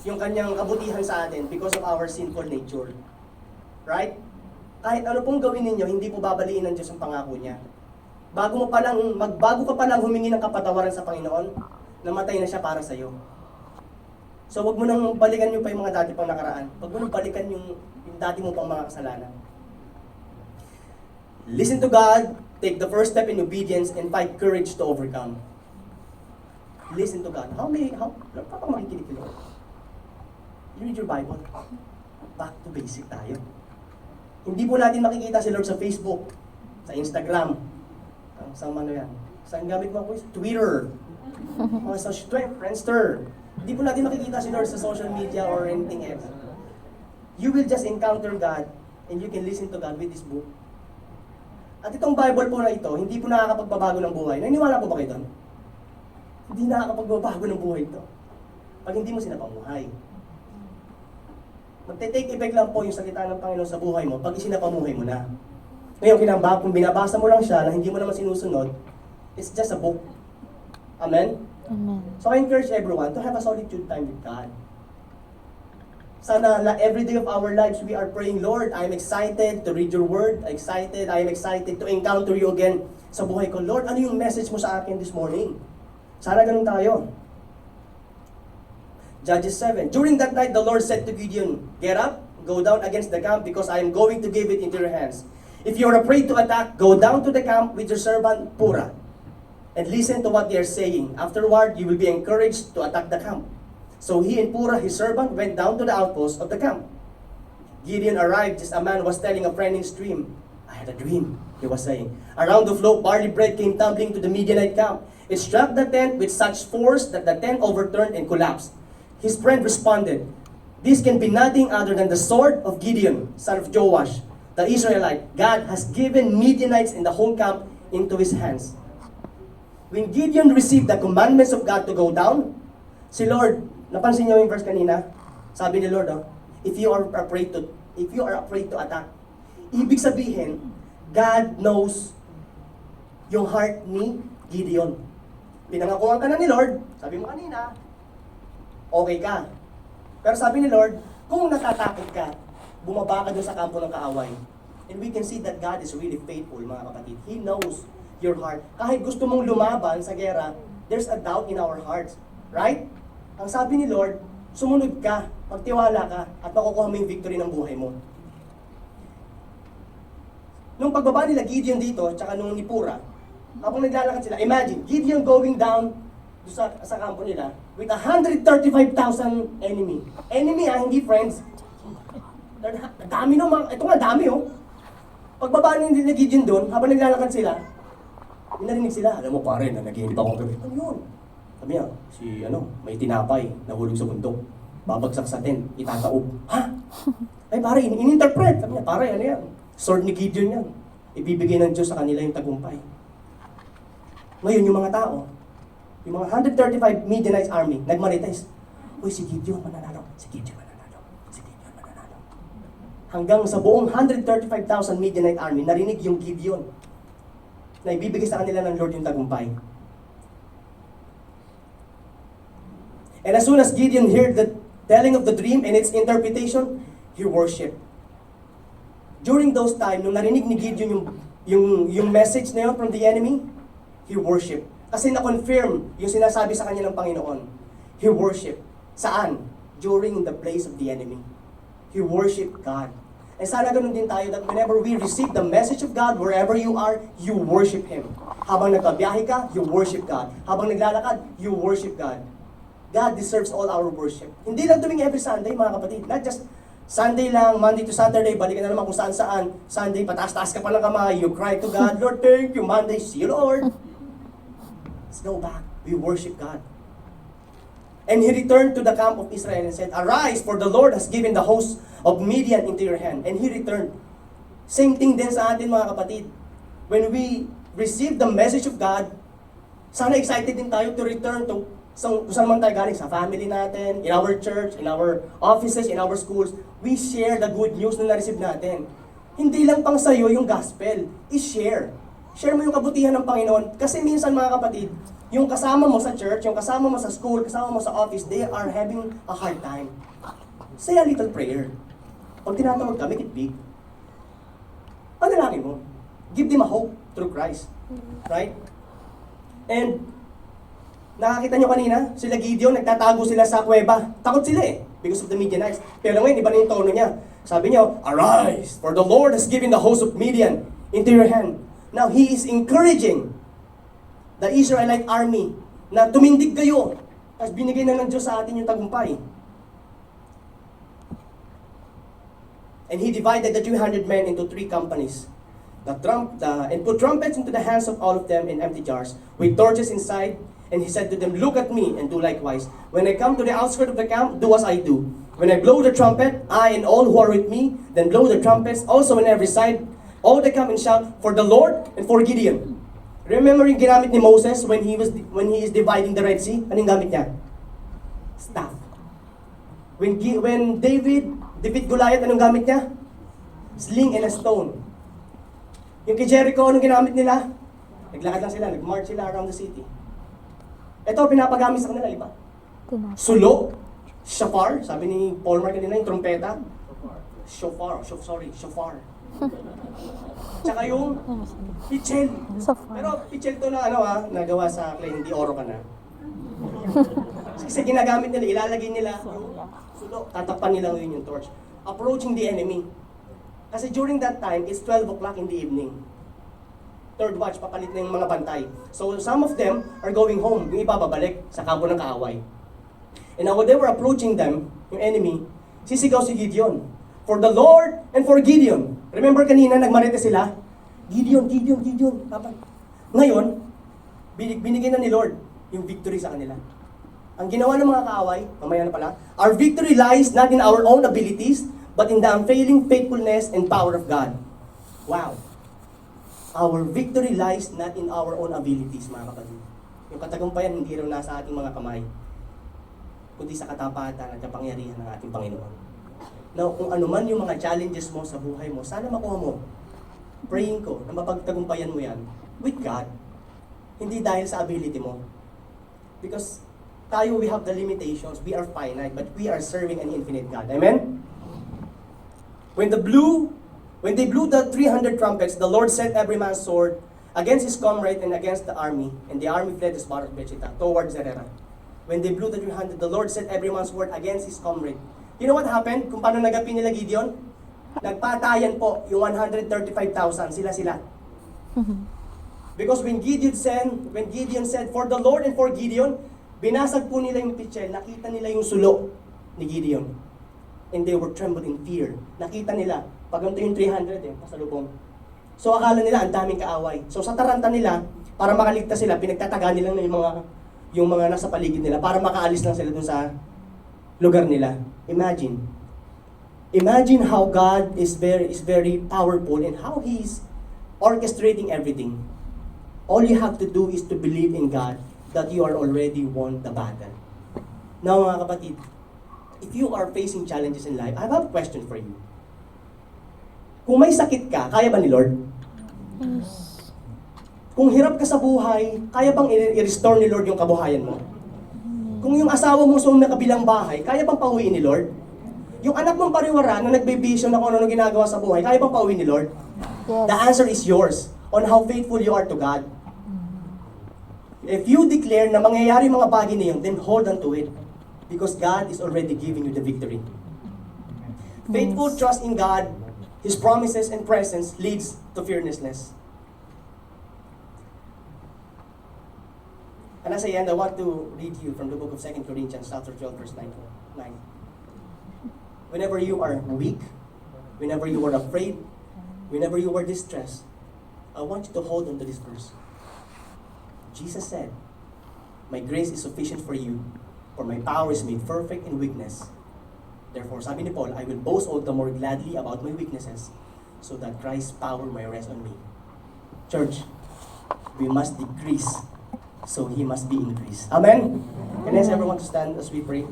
yung kanyang kabutihan sa atin because of our sinful nature. Right? Kahit ano pong gawin ninyo, hindi po babaliin ng Diyos ang pangako niya. Bago ka pa lang humingi ng kapatawaran sa Panginoon, namatay na siya para sa iyo. So wag mo nang balikan yung pa yung mga dati pang nakaraan. Wag mo nang balikan yung dati mo pang mga kasalanan. Listen to God, take the first step in obedience, and find courage to overcome. Listen to God. Paano makikinig ka? You read your Bible. Back to basic tayo. Hindi po natin makikita si Lord sa Facebook, sa Instagram, sa ano yan. Saan gamit mo po? Twitter, sa Friendster. Hindi po natin makikita si Lord sa social media or anything else. You will just encounter God and you can listen to God with this book. At itong Bible po na ito, hindi po nakakapagbabago ng buhay. Naniniwala po ba kayo doon? Hindi nakakapagbabago ng buhay ito. Pag hindi mo sinapamuhay. Magte-take effect lang po yung salita ng Panginoon sa buhay mo pag isinapamuhay mo na. Ngayon, kung binabasa mo lang siya na hindi mo naman sinusunod, it's just a book. Amen? Amen. So I encourage everyone to have a solitude time with God. Sana every day of our lives, we are praying, Lord, I am excited to read your word. I am excited to encounter you again sa buhay ko. Lord, ano yung message mo sa akin this morning? Sana ganun tayo. Judges 7. During that night, the Lord said to Gideon, get up, go down against the camp because I am going to give it into your hands. If you are afraid to attack, go down to the camp with your servant Purah and listen to what they are saying. Afterward, you will be encouraged to attack the camp. So he and Purah, his servant, went down to the outpost of the camp. Gideon arrived just a man was telling a friend in stream. I had a dream, he was saying. Around the float, barley bread came tumbling to the Midianite camp. It struck the tent with such force that the tent overturned and collapsed. His friend responded, this can be nothing other than the sword of Gideon, son of Joash, the Israelite. God has given Midianites in the whole camp into his hands. When Gideon received the commandments of God to go down, si Lord, napansin niyo yung verse kanina? Sabi ni Lord, if you are afraid to attack, ibig sabihin, God knows yung heart ni Gideon. Pinangakuan ka na ni Lord, sabi mo kanina, okay ka. Pero sabi ni Lord, kung natatakot ka, bumaba ka doon sa kampo ng kaaway. And we can see that God is really faithful, mga kapatid. He knows your heart. Kahit gusto mong lumaban sa gera, there's a doubt in our hearts. Right? Ang sabi ni Lord, sumunod ka, magtiwala ka, at makukuha mo yung victory ng buhay mo. Nung pagbaba nila Gideon dito, tsaka nung ni Purah, habang naglalakad sila, imagine, Gideon going down sa kampo nila with 135,000 enemy. Enemy hindi friends. Dami no, ito nga dami Pagbaba nila Gideon doon, habang naglalakad sila, narinig sila, alam mo pare, na nag-iinip ako gabi. Ano yun? Sabi niya, may tinapay, nahulog sa bundok. Babagsak sa tent, itataob. Ha? Ay pare, in-interpret. Sabi niya, pare, ano yan? Sword ni Gideon yan. Ibibigay ng Diyos sa kanila yung tagumpay. Ngayon, yung mga tao, yung mga 135 Midianite army, nagmarites. Uy, si Gideon mananalo. Si Gideon mananalo. Si Gideon mananalo. Hanggang sa buong 135,000 Midianite army, narinig yung Gideon na ibibigay sa kanila ng Lord yung tagumpay. And as soon as Gideon heard the telling of the dream and its interpretation, he worshipped. During those time, nung narinig ni Gideon yung message na yun from the enemy, he worshipped. Kasi na-confirm yung sinasabi sa kanya ng Panginoon. He worshipped. Saan? During the place of the enemy. He worshipped God. And sana ganun din tayo that whenever we receive the message of God, wherever you are, you worship Him. Habang nagbabiyahe ka, you worship God. Habang naglalakad, you worship God. God deserves all our worship. Hindi lang tuwing every Sunday, mga kapatid. Not just Sunday lang, Monday to Saturday, balikan na naman kung saan-saan. Sunday, pataas-taas ka pa ng kamay, you cry to God, Lord, thank you. Monday, see you, Lord. Let's go back. We worship God. And he returned to the camp of Israel and said, arise, for the Lord has given the host of Midian into your hand. And he returned. Same thing din sa atin, mga kapatid. When we receive the message of God, sana excited din tayo to return to kung saan man tayo galing, sa family natin, in our church, in our offices, in our schools. We share the good news na na-receive natin. Hindi lang pang sayo yung gospel. I-share. Share mo yung kabutihan ng Panginoon. Kasi minsan mga kapatid, yung kasama mo sa church, yung kasama mo sa school, kasama mo sa office, they are having a hard time. Say a little prayer. Pag tinatawag ka, make it big. Panalangin mo. Give them a hope through Christ. Right? And, nakakita nyo kanina, sila Gideon, nagtatago sila sa kuweba. Takot sila eh, because of the Midianites. Pero ngayon, iba na yung tono niya. Sabi niya, "Arise, for the Lord has given the host of Midian into your hand." Now, He is encouraging the Israelite army na tumindig kayo. Tapos binigay na ng Diyos sa atin yung tagumpay. And He divided the 300 men into 3 companies. And put trumpets into the hands of all of them in empty jars, with torches inside. And He said to them, "Look at me and do likewise. When I come to the outskirts of the camp, do as I do. When I blow the trumpet, I and all who are with me, then blow the trumpets also on every side. All they come and shout for the Lord and for Gideon." Remember yung ginamit ni Moses when he is dividing the Red Sea? Anong gamit niya? Staff. When David defeat Goliath, anong gamit niya? Sling and a stone. Yung kay Jericho, anong ginamit nila? Naglakad lang sila, nag-march sila around the city. Ito, pinapagamit sa kanila, iba. Sulo, shofar, sabi ni Paul Mark kanina, yung trompeta. Shofar. Tsaka yung pichel. Pero pichel to na nagawa sa clay, hindi oro ka na. Kasi ginagamit nila, ilalagay nila yung sulo, tatakpan nila yun yung torch. Approaching the enemy. Kasi during that time, it's 12 o'clock in the evening. Third watch, papalit na yung mga bantay. So some of them are going home, yung iba babalik sa kampo ng kaaway. And now when they were approaching them, yung enemy, sisigaw si Gideon, "For the Lord and for Gideon." Remember kanina, nagmarete sila? Gideon. Ngayon, binigyan na ni Lord yung victory sa kanila. Ang ginawa ng mga kaaway, mamaya na pala, "Our victory lies not in our own abilities, but in the unfailing faithfulness and power of God." Wow. Our victory lies not in our own abilities, mga kapatid. Yung katagumpayan, hindi raw nasa ating mga kamay, kundi sa katapatan at kapangyarihan ng ating Panginoon. Now, kung ano man yung mga challenges mo sa buhay mo, sana makuha mo. Praying ko na mapagtagumpayan mo yan with God. Hindi dahil sa ability mo. Because tayo, we have the limitations. We are finite, but we are serving an infinite God. Amen? When they blew the 300 trumpets, the Lord set every man's sword against his comrade and against the army. And the army fled the spot of Bechita towards Zerera. When they blew the 300, the Lord set every man's sword against his comrade. You know what happened? Kung paano nagapi nila Gideon? Nagpatayan po yung 135,000. Sila. Because when Gideon said, "For the Lord and for Gideon," binasag po nila yung pitchel. Nakita nila yung sulo ni Gideon. And they were trembled in fear. Nakita nila, pag yung 300 pasalubong. So akala nila ang daming kaaway. So sa taranta nila, para makaligtas sila, pinagtataga nila na yung mga nasa paligid nila para makaalis lang sila dun sa lugar nila. Imagine how God is very powerful and how He's orchestrating everything. All you have to do is to believe in God that you are already won the battle. Now mga kapatid, if you are facing challenges in life, I have a question for you. Kung may sakit ka, kaya ba ni Lord? Yes. Kung hirap ka sa buhay, kaya bang i-restore ni Lord yung kabuhayan mo? Kung yung asawa mo sa kabilang bahay, kaya bang pauwiin ni Lord? Yung anak mong pariwara na nagbibisyo na kung ano ginagawa sa buhay, kaya bang pauwiin ni Lord? Yes. The answer is yours on how faithful you are to God. If you declare na mangyayari mga bagay na yun, then hold on to it. Because God is already giving you the victory. Faithful trust in God, His promises and presence leads to fearlessness. And as I end, I want to read you from the book of 2 Corinthians chapter 12, verse 9. Whenever you are weak, whenever you are afraid, whenever you are distressed, I want you to hold on to this verse. Jesus said, "My grace is sufficient for you, for my power is made perfect in weakness." Therefore, sabi ni Paul, "I will boast all the more gladly about my weaknesses, so that Christ's power may rest on me." Church, we must decrease, so He must be increased. Amen? Can I ask everyone to stand as we pray?